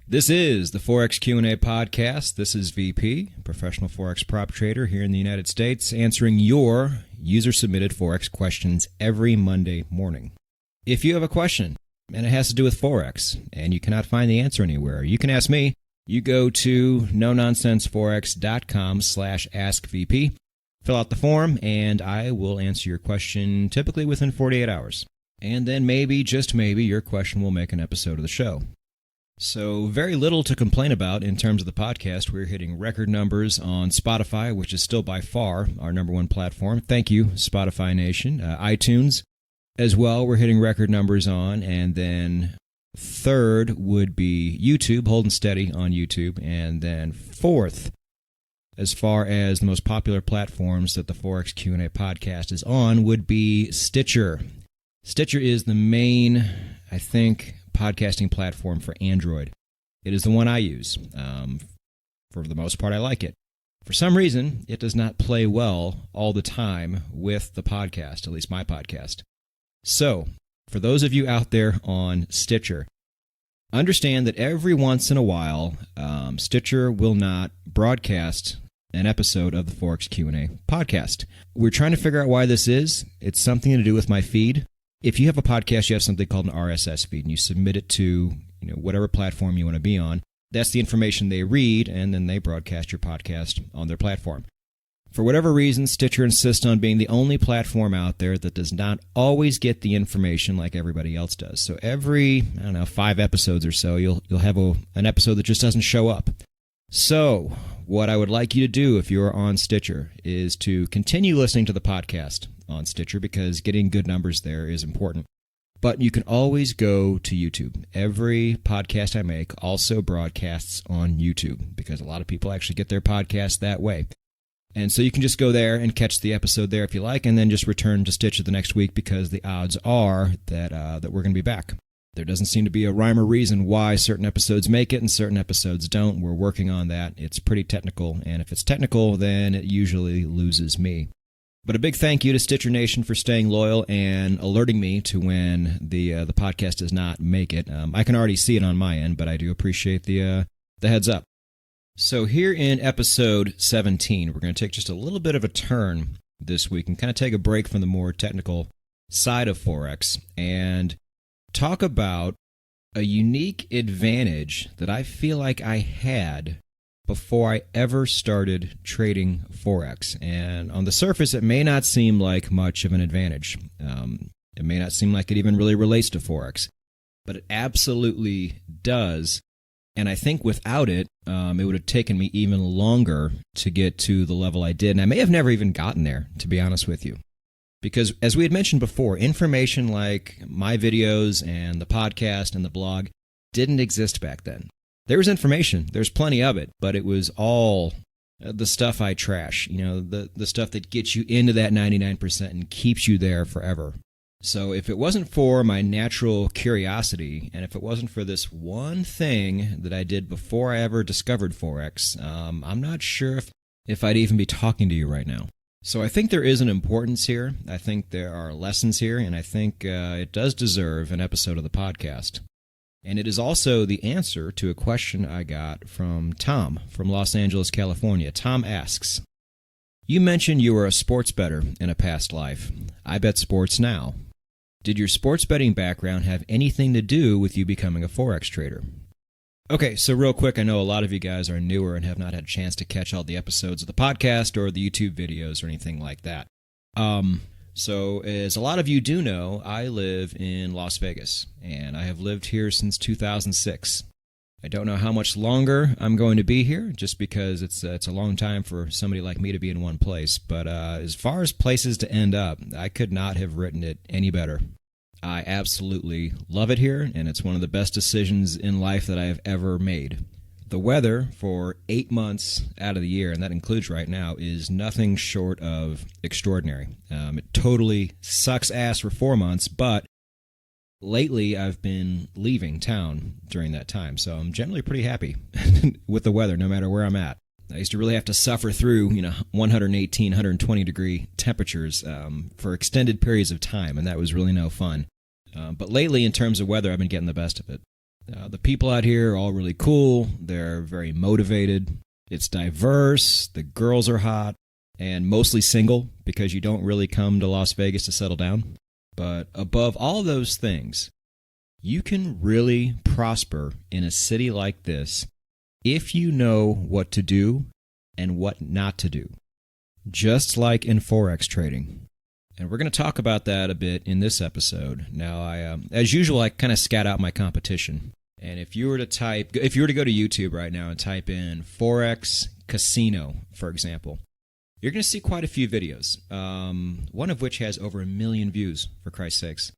This is the Forex Q&A podcast. This is VP, professional Forex prop trader here in the United States, answering your user-submitted Forex questions every Monday morning. If you have a question and it has to do with Forex and you cannot find the answer anywhere, you can ask me. You go to nononsenseforex.com/askvp, fill out the form, and I will answer your question typically within 48 hours. And then maybe, just maybe, your question will make an episode of the show. So very little to complain about in terms of the podcast. We're hitting record numbers on Spotify, which is still by far our number one platform. Thank you, Spotify Nation. iTunes as well, we're hitting record numbers on. And then third would be YouTube, holding steady on YouTube. And then fourth, as far as the most popular platforms that the Forex Q&A podcast is on, would be Stitcher. Stitcher is the main, I think, podcasting platform for Android. It is the one I use. For the most part, I like it. For some reason, it does not play well all the time with the podcast, at least my podcast. So, for those of you out there on Stitcher, understand that every once in a while, Stitcher will not broadcast an episode of the Forex Q&A podcast. We're trying to figure out why this is. It's something to do with my feed. If you have a podcast, you have something called an RSS feed, and you submit it to whatever platform you want to be on. That's the information they read, and then they broadcast your podcast on their platform. For whatever reason, Stitcher insists on being the only platform out there that does not always get the information like everybody else does. So every, 5 episodes or so, you'll have an episode that just doesn't show up. So what I would like you to do if you're on Stitcher is to continue listening to the podcast on Stitcher, because getting good numbers there is important. But you can always go to YouTube. Every podcast I make also broadcasts on YouTube, because a lot of people actually get their podcasts that way. And so you can just go there and catch the episode there if you like, and then just return to Stitcher the next week, because the odds are that we're going to be back. There doesn't seem to be a rhyme or reason why certain episodes make it and certain episodes don't. We're working on that. It's pretty technical, and if it's technical, then it usually loses me. But a big thank you to Stitcher Nation for staying loyal and alerting me to when the podcast does not make it. I can already see it on my end, but I do appreciate the heads up. So here in episode 17, we're going to take just a little bit of a turn this week and kind of take a break from the more technical side of Forex and talk about a unique advantage that I feel like I had before I ever started trading Forex. And on the surface, it may not seem like much of an advantage. It may not seem like it even really relates to Forex, but it absolutely does. And I think without it, it would have taken me even longer to get to the level I did. And I may have never even gotten there, to be honest with you. Because as we had mentioned before, information like my videos and the podcast and the blog didn't exist back then. There was information, there's plenty of it, but it was all the stuff I trash, the stuff that gets you into that 99% and keeps you there forever. So if it wasn't for my natural curiosity, and if it wasn't for this one thing that I did before I ever discovered Forex, I'm not sure if I'd even be talking to you right now. So I think there is an importance here. I think there are lessons here, and I think it does deserve an episode of the podcast. And it is also the answer to a question I got from Tom from Los Angeles, California. Tom asks, you mentioned you were a sports bettor in a past life. I bet sports now. Did your sports betting background have anything to do with you becoming a Forex trader? Okay, so real quick, I know a lot of you guys are newer and have not had a chance to catch all the episodes of the podcast or the YouTube videos or anything like that. So as a lot of you do know, I live in Las Vegas, and I have lived here since 2006. I don't know how much longer I'm going to be here, just because it's a long time for somebody like me to be in one place. But as far as places to end up, I could not have written it any better. I absolutely love it here, and it's one of the best decisions in life that I have ever made. The weather for 8 months out of the year, and that includes right now, is nothing short of extraordinary. It totally sucks ass for 4 months, but lately I've been leaving town during that time, so I'm generally pretty happy with the weather no matter where I'm at. I used to really have to suffer through 118, 120 degree temperatures for extended periods of time, and that was really no fun. But lately, in terms of weather, I've been getting the best of it. The people out here are all really cool. They're very motivated. It's diverse. The girls are hot and mostly single because you don't really come to Las Vegas to settle down. But above all those things, you can really prosper in a city like this if you know what to do and what not to do, just like in Forex trading. And we're going to talk about that a bit in this episode. Now, as usual, I kind of scat out my competition. And if you were to go to YouTube right now and type in Forex Casino, for example, you're going to see quite a few videos, one of which has over 1 million views, for Christ's sakes.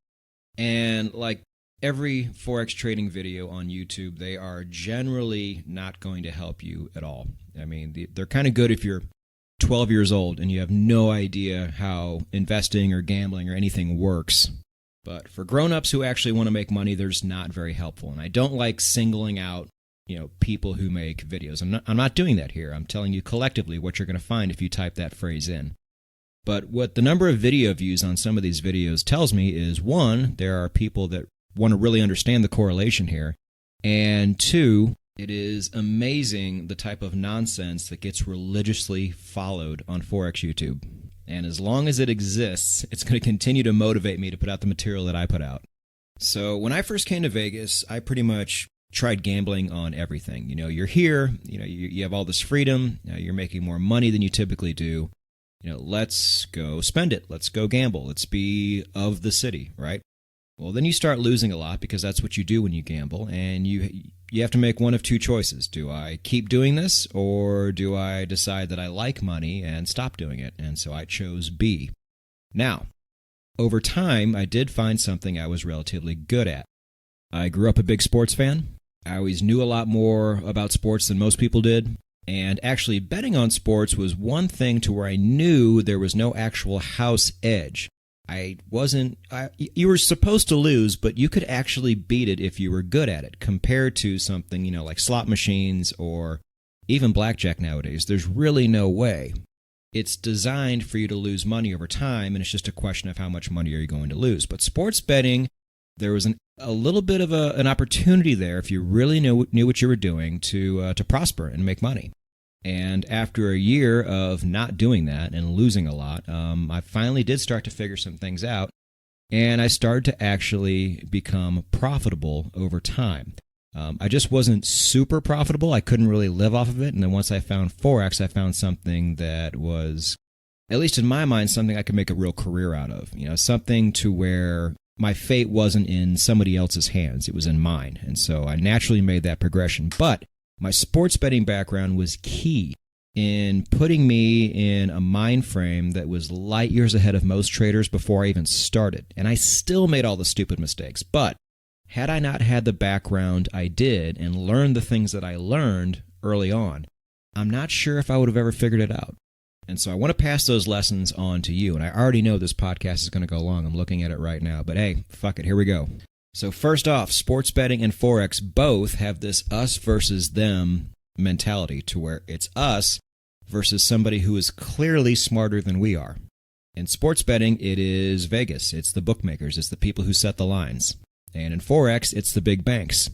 And like every Forex trading video on YouTube, they are generally not going to help you at all. I mean, they're kind of good if you're 12 years old and you have no idea how investing or gambling or anything works. But for grown-ups who actually want to make money, there's not very helpful. And I don't like singling out, people who make videos. I'm not doing that here. I'm telling you collectively what you're going to find if you type that phrase in. But what the number of video views on some of these videos tells me is, one, there are people that want to really understand the correlation here, and two, it is amazing the type of nonsense that gets religiously followed on Forex YouTube. And as long as it exists, it's going to continue to motivate me to put out the material that I put out. So when I first came to Vegas, I pretty much tried gambling on everything. You're here, you have all this freedom, you're making more money than you typically do. Let's go spend it. Let's go gamble. Let's be of the city, right? Well, then you start losing a lot because that's what you do when you gamble, and you have to make one of two choices. Do I keep doing this, or do I decide that I like money and stop doing it? And so I chose B. Now, over time, I did find something I was relatively good at. I grew up a big sports fan. I always knew a lot more about sports than most people did. And actually, betting on sports was one thing to where I knew there was no actual house edge. You were supposed to lose, but you could actually beat it if you were good at it, compared to something, like slot machines or even blackjack nowadays. There's really no way. It's designed for you to lose money over time, and it's just a question of how much money are you going to lose. But sports betting, there was a little bit of an opportunity there if you really knew what you were doing to prosper and make money. And after a year of not doing that and losing a lot, I finally did start to figure some things out, and I started to actually become profitable over time. I just wasn't super profitable. I couldn't really live off of it, and then once I found Forex, I found something that was, at least in my mind, something I could make a real career out of. Something to where my fate wasn't in somebody else's hands. It was in mine, and so I naturally made that progression. But my sports betting background was key in putting me in a mind frame that was light years ahead of most traders before I even started. And I still made all the stupid mistakes. But had I not had the background I did and learned the things that I learned early on, I'm not sure if I would have ever figured it out. And so I want to pass those lessons on to you. And I already know this podcast is going to go long. I'm looking at it right now. But hey, fuck it. Here we go. So first off, sports betting and Forex both have this us versus them mentality, to where it's us versus somebody who is clearly smarter than we are. In sports betting, it is Vegas. It's the bookmakers. It's the people who set the lines. And in Forex, it's the big banks.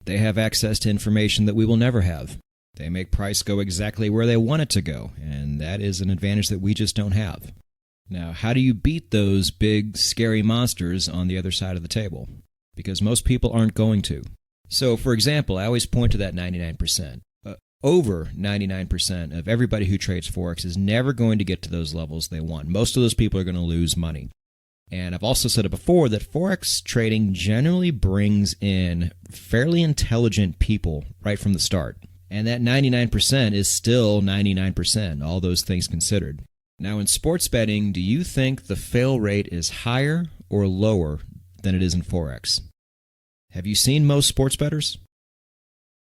They have access to information that we will never have. They make price go exactly where they want it to go, and that is an advantage that we just don't have. Now, how do you beat those big, scary monsters on the other side of the table? Because most people aren't going to. So, for example, I always point to that 99%. Over 99% of everybody who trades Forex is never going to get to those levels they want. Most of those people are going to lose money. And I've also said it before that Forex trading generally brings in fairly intelligent people right from the start. And that 99% is still 99%, all those things considered. Now, in sports betting, do you think the fail rate is higher or lower than it is in Forex? Have you seen most sports bettors?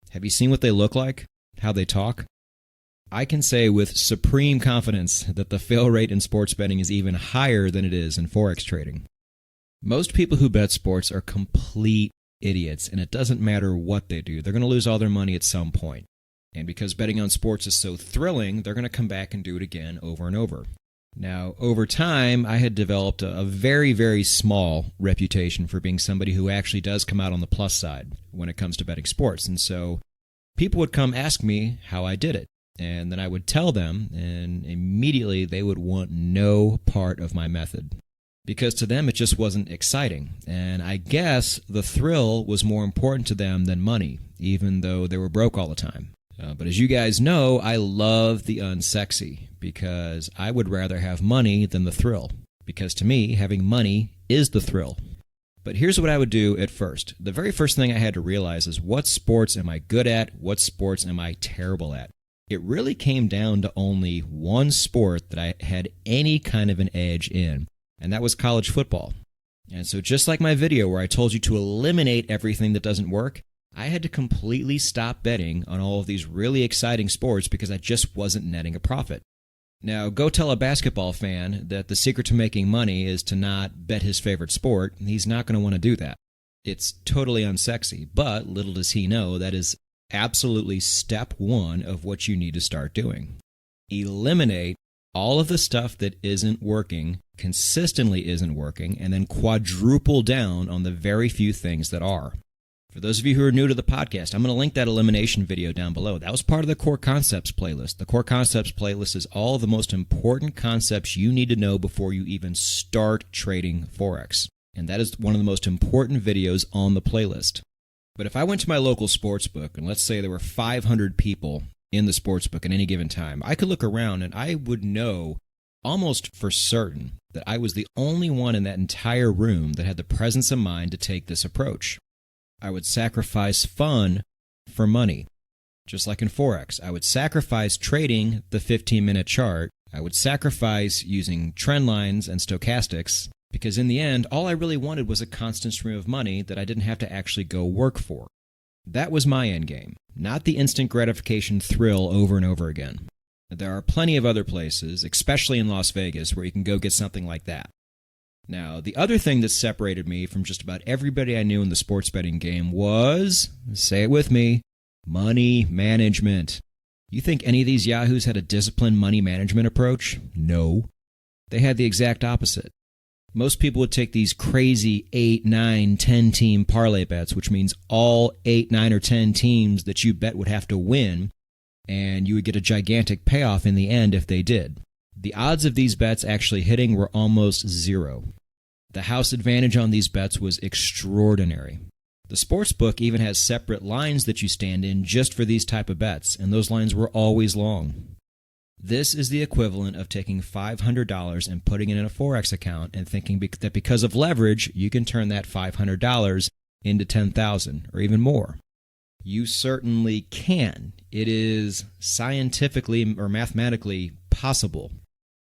Have you seen what they look like? How they talk? I can say with supreme confidence that the fail rate in sports betting is even higher than it is in Forex trading. Most people who bet sports are complete idiots, and it doesn't matter what they do. They're going to lose all their money at some point. And because betting on sports is so thrilling, they're going to come back and do it again over and over. Now, over time, I had developed a very, very small reputation for being somebody who actually does come out on the plus side when it comes to betting sports. And so people would come ask me how I did it. And then I would tell them, and immediately they would want no part of my method. Because to them, it just wasn't exciting. And I guess the thrill was more important to them than money, even though they were broke all the time. But as you guys know, I love the unsexy because I would rather have money than the thrill. Because to me, having money is the thrill. But here's what I would do at first. The very first thing I had to realize is what sports am I good at? What sports am I terrible at? It really came down to only one sport that I had any kind of an edge in, and that was college football. And so just like my video where I told you to eliminate everything that doesn't work, I had to completely stop betting on all of these really exciting sports because I just wasn't netting a profit. Now, go tell a basketball fan that the secret to making money is to not bet his favorite sport. He's not going to want to do that. It's totally unsexy, but little does he know that is absolutely step one of what you need to start doing. Eliminate all of the stuff that isn't working, consistently isn't working, and then quadruple down on the very few things that are. For those of you who are new to the podcast, I'm going to link that elimination video down below. That was part of the Core Concepts playlist. The Core Concepts playlist is all the most important concepts you need to know before you even start trading Forex. And that is one of the most important videos on the playlist. But if I went to my local sportsbook, and let's say there were 500 people in the sportsbook at any given time, I could look around and I would know almost for certain that I was the only one in that entire room that had the presence of mind to take this approach. I would sacrifice fun for money. Just like in Forex, I would sacrifice trading the 15-minute chart. I would sacrifice using trend lines and stochastics because in the end, all I really wanted was a constant stream of money that I didn't have to actually go work for. That was my end game, not the instant gratification thrill over and over again. There are plenty of other places, especially in Las Vegas, where you can go get something like that. Now, the other thing that separated me from just about everybody I knew in the sports betting game was, say it with me, money management. You think any of these yahoos had a disciplined money management approach? No. They had the exact opposite. Most people would take these crazy 8, 9, 10 team parlay bets, which means all 8, 9, or 10 teams that you bet would have to win, and you would get a gigantic payoff in the end if they did. The odds of these bets actually hitting were almost zero. The house advantage on these bets was extraordinary. The sportsbook even has separate lines that you stand in just for these type of bets, and those lines were always long. This is the equivalent of taking $500 and putting it in a Forex account and thinking that because of leverage, you can turn that $500 into $10,000 or even more. You certainly can. It is scientifically or mathematically possible.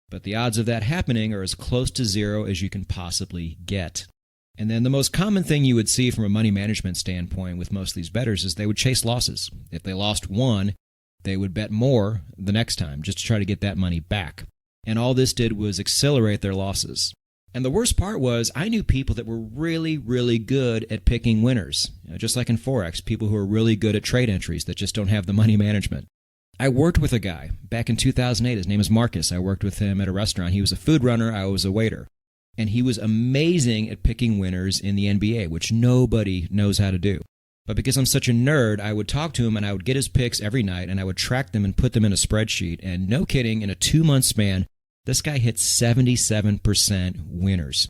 But the odds of that happening are as close to zero as you can possibly get. And then the most common thing you would see from a money management standpoint with most of these bettors is they would chase losses. If they lost one, they would bet more the next time just to try to get that money back. And all this did was accelerate their losses. And the worst part was I knew people that were really, really good at picking winners. Just like in Forex, people who are really good at trade entries that just don't have the money management. I worked with a guy back in 2008. His name is Marcus. I worked with him at a restaurant. He was a food runner. I was a waiter. And he was amazing at picking winners in the NBA, which nobody knows how to do. But because I'm such a nerd, I would talk to him and I would get his picks every night and I would track them and put them in a spreadsheet. And no kidding, in a 2-month span, this guy hit 77% winners.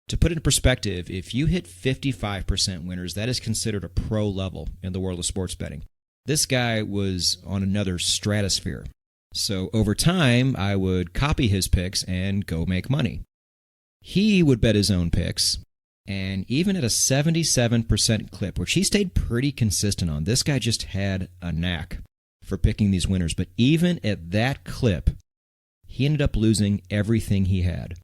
To put it in perspective, if you hit 55% winners, that is considered a pro level in the world of sports betting. This guy was on another stratosphere. So over time, I would copy his picks and go make money. He would bet his own picks, and even at a 77% clip, which he stayed pretty consistent on, this guy just had a knack for picking these winners. But even at that clip, he ended up losing everything he had.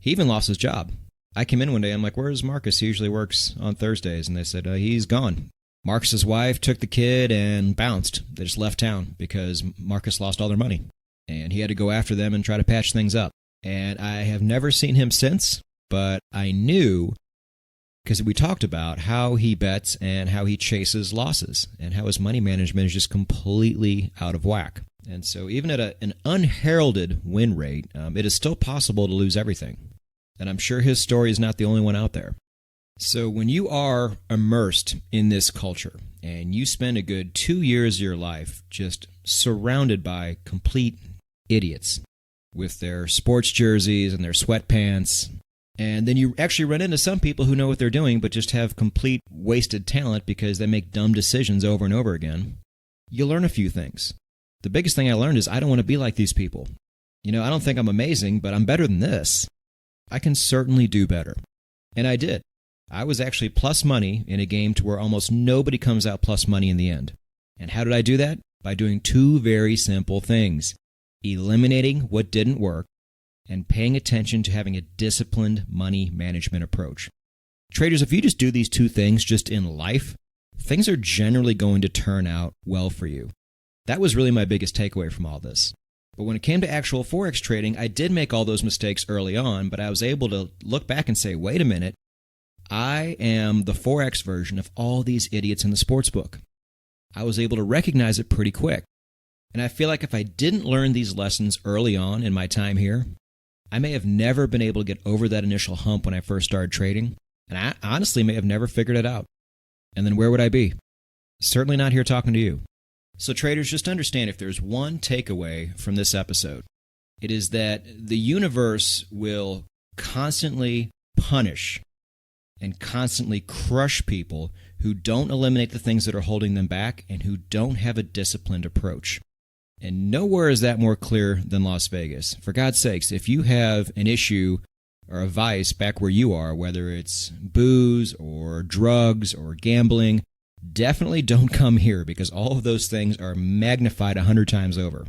He even lost his job. I came in one day, I'm like, where's Marcus? He usually works on Thursdays. And they said, he's gone. Marcus's wife took the kid and bounced. They just left town because Marcus lost all their money. And he had to go after them and try to patch things up. And I have never seen him since, but I knew, because we talked about how he bets and how he chases losses and how his money management is just completely out of whack. And so even at an unheralded win rate, it is still possible to lose everything. And I'm sure his story is not the only one out there. So when you are immersed in this culture and you spend a good 2 years of your life just surrounded by complete idiots with their sports jerseys and their sweatpants, and then you actually run into some people who know what they're doing but just have complete wasted talent because they make dumb decisions over and over again, you learn a few things. The biggest thing I learned is I don't want to be like these people. I don't think I'm amazing, but I'm better than this. I can certainly do better. And I did. I was actually plus money in a game to where almost nobody comes out plus money in the end. And how did I do that? By doing two very simple things: eliminating what didn't work and paying attention to having a disciplined money management approach. Traders, if you just do these two things just in life, things are generally going to turn out well for you. That was really my biggest takeaway from all this. But when it came to actual Forex trading, I did make all those mistakes early on, but I was able to look back and say, wait a minute, I am the Forex version of all these idiots in the sports book. I was able to recognize it pretty quick. And I feel like if I didn't learn these lessons early on in my time here, I may have never been able to get over that initial hump when I first started trading, and I honestly may have never figured it out. And then where would I be? Certainly not here talking to you. So traders, just understand, if there's one takeaway from this episode, it is that the universe will constantly punish and constantly crush people who don't eliminate the things that are holding them back and who don't have a disciplined approach. And nowhere is that more clear than Las Vegas. For God's sakes, if you have an issue or a vice back where you are, whether it's booze or drugs or gambling, definitely don't come here, because all of those things are magnified 100 times over.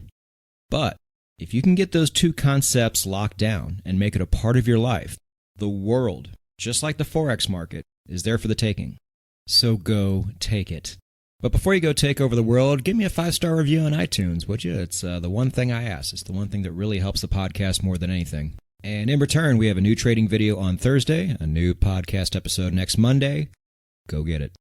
But if you can get those two concepts locked down and make it a part of your life, the world, just like the Forex market, is there for the taking. So go take it. But before you go take over the world, give me a 5-star review on iTunes, would you? It's the one thing I ask. It's the one thing that really helps the podcast more than anything. And in return, we have a new trading video on Thursday, a new podcast episode next Monday. Go get it.